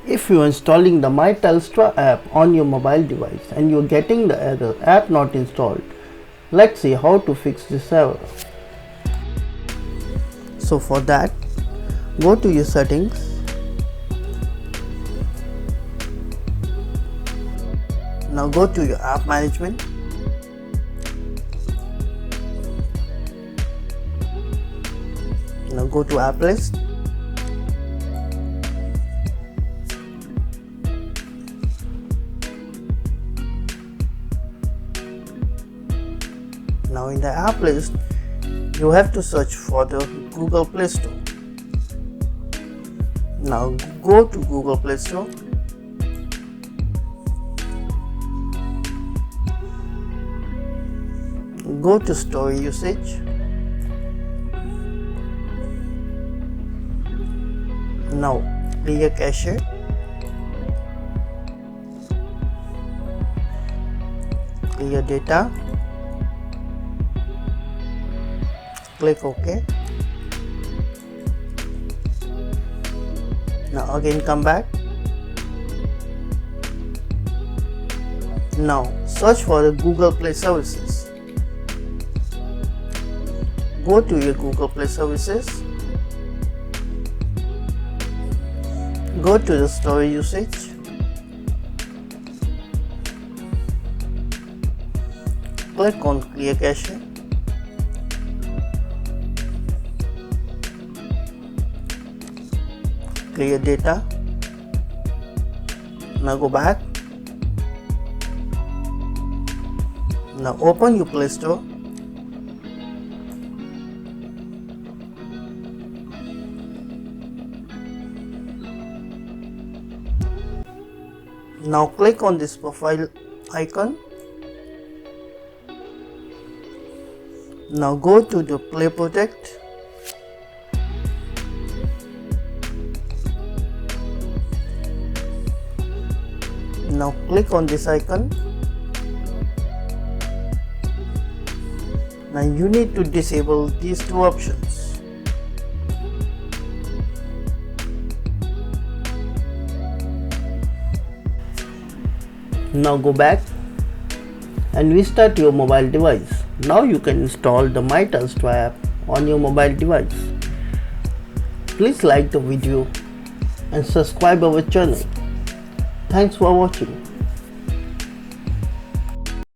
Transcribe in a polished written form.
If you are installing the My Telstra app on your mobile device and you are getting the error app not installed, let's see how to fix this error. So for that, go to your settings, now go to your app management, now go to app list, now in the app list you have to search for the Google Play Store. Now go to Google Play Store, go to storage usage, now clear cache, clear data, click OK. Now again come back. Now search for the Google Play Services. Go to your Google Play Services, go to the storage usage, click on clear cache, clear data. Now go back. Now open your Play Store. Now click on this profile icon. Now go to the Play Protect. Now click on this icon. Now you need to disable these two options. Now go back and restart your mobile device. Now you can install the My Telstra app on your mobile device. Please like the video and subscribe our channel. Thanks for watching.